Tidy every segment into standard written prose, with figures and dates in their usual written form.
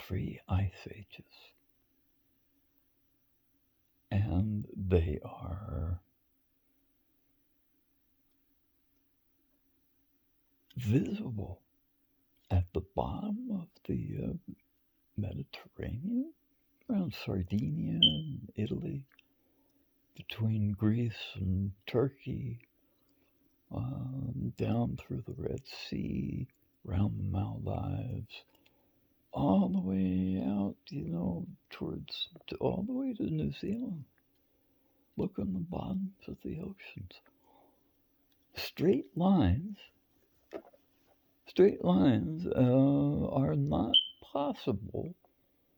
3 ice ages. And they are visible at the bottom of the Mediterranean, around Sardinia and Italy, between Greece and Turkey, down through the Red Sea, around the Maldives, all the way out, towards, all the way to New Zealand. Look on the bottoms of the oceans. Straight lines are not possible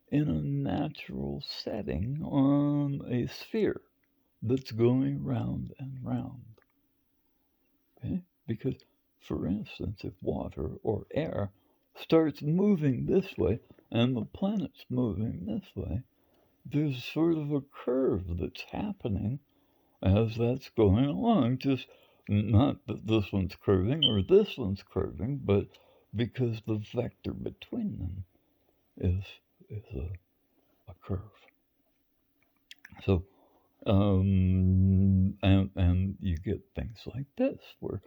in a natural setting on a sphere that's going round and round. Okay? Because, for instance, if water or air starts moving this way and the planet's moving this way, there's sort of a curve that's happening as that's going along. Just not that this one's curving or this one's curving, but because the vector between them is a curve. So, and you get things like this where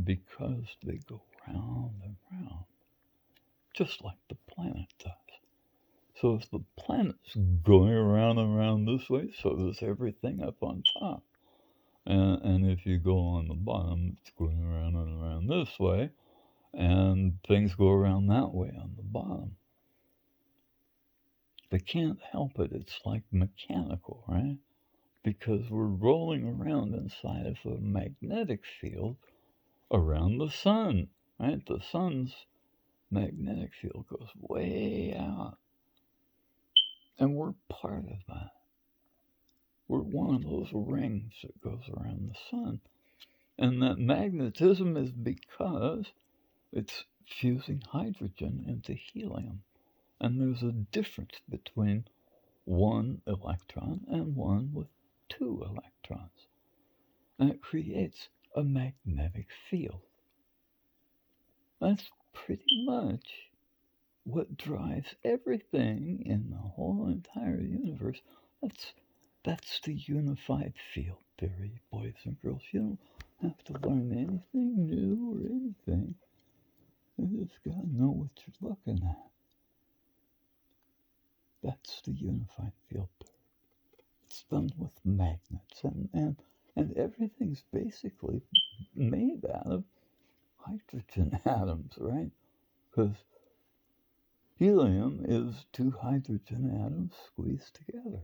because they go round and round, just like the planet does. So if the planet's going around and around this way, so does everything up on top. And if you go on the bottom, it's going around and around this way, and things go around that way on the bottom. They can't help it. It's like mechanical, right? Because we're rolling around inside of a magnetic field around the sun, right? The sun's magnetic field goes way out. And we're part of that. We're one of those rings that goes around the sun. And that magnetism is because it's fusing hydrogen into helium. And there's a difference between one electron and one with 2 electrons. And it creates a magnetic field. That's pretty much what drives everything in the whole entire universe. That's the unified field theory, boys and girls. You don't have to learn anything new or anything. You just gotta know what you're looking at. That's the unified field theory. It's done with magnets, and everything's basically made out of hydrogen atoms, right? Because helium is 2 hydrogen atoms squeezed together.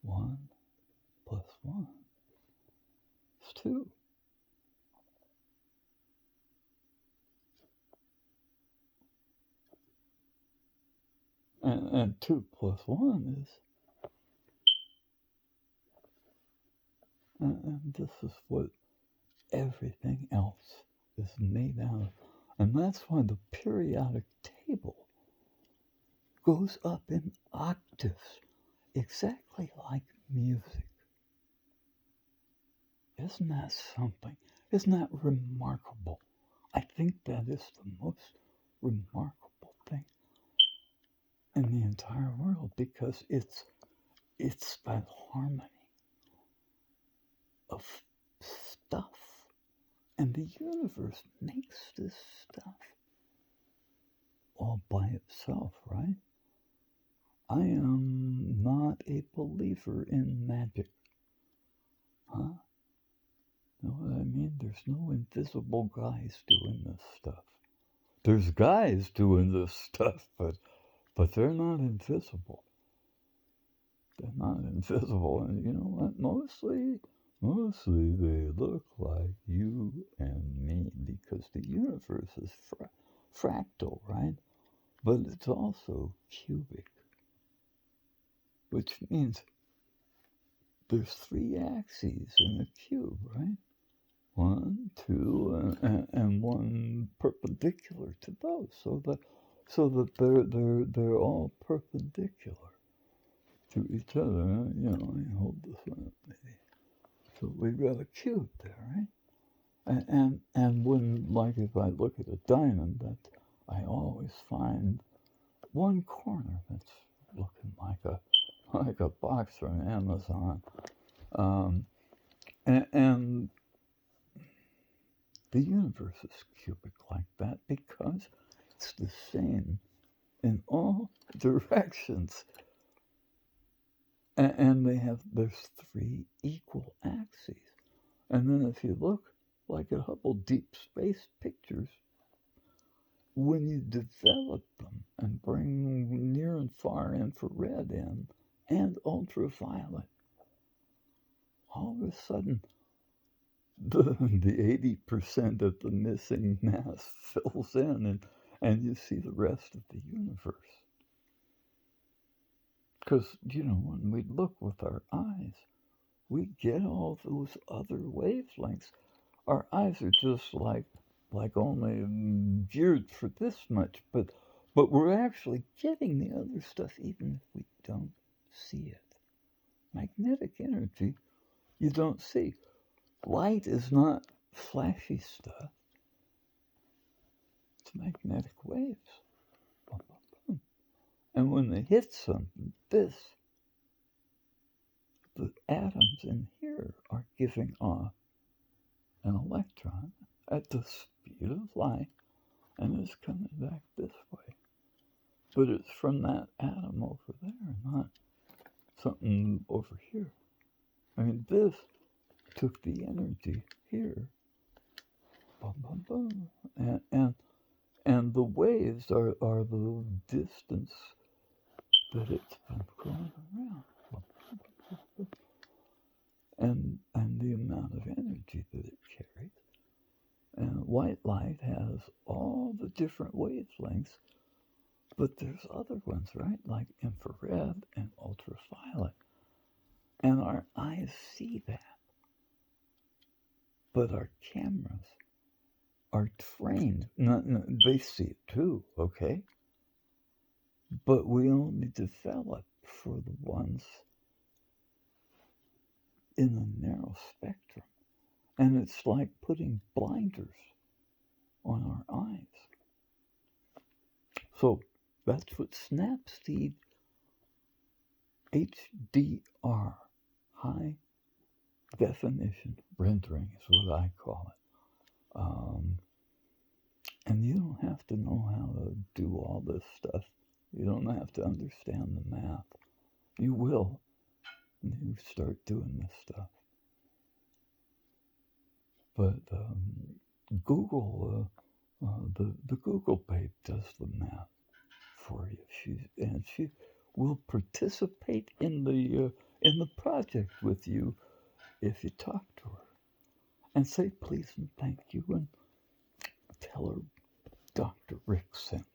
1 plus 1 is 2. And 2 plus 1 is... And this is what everything else is made out of. And that's why the periodic table goes up in octaves, exactly like music. Isn't that something? Isn't that remarkable? I think that is the most remarkable thing in the entire world, because it's that harmony of stuff. And the universe makes this stuff all by itself, right? I am not a believer in magic. Huh? Know what I mean? There's no invisible guys doing this stuff. There's guys doing this stuff, but they're not invisible. They're not invisible. And you know what? Mostly they look like you and me, because the universe is fractal, right? But it's also cubic, which means there's 3 axes in a cube, right? 1, 2, and 1 perpendicular to those, so that they're all perpendicular to each other. You know, let me hold this one up, maybe. So we've got a cube there, right? And when, like, if I look at a diamond, that I always find one corner that's looking like a box from Amazon. And the universe is cubic like that because it's the same in all directions. And there's three equal axes. And then if you look like at Hubble Deep Space Pictures, when you develop them and bring near and far infrared in and ultraviolet, all of a sudden the 80% of the missing mass fills in and you see the rest of the universe. Because, when we look with our eyes, we get all those other wavelengths. Our eyes are just like only geared for this much, but we're actually getting the other stuff even if we don't see it. Magnetic energy, you don't see. Light is not flashy stuff. It's magnetic waves. And when they hit something, the atoms in here are giving off an electron at the speed of light, and it's coming back this way. But it's from that atom over there, not something over here. I mean, this took the energy here, boom, boom, boom, and the waves are the distance that it's been going around, and the amount of energy that it carries. And white light has all the different wavelengths, but there's other ones, right? Like infrared and ultraviolet. And our eyes see that. But our cameras are trained. They see it too, okay? But we only develop for the ones in the narrow spectrum. And it's like putting blinders on our eyes. So that's what Snapseed HDR, high definition rendering, is what I call it. And you don't have to know how to do all this stuff. You don't have to understand the math. You will when you start doing this stuff. But Google, the Google babe does the math for you. She will participate in the project with you if you talk to her and say please and thank you and tell her Dr. Rick sent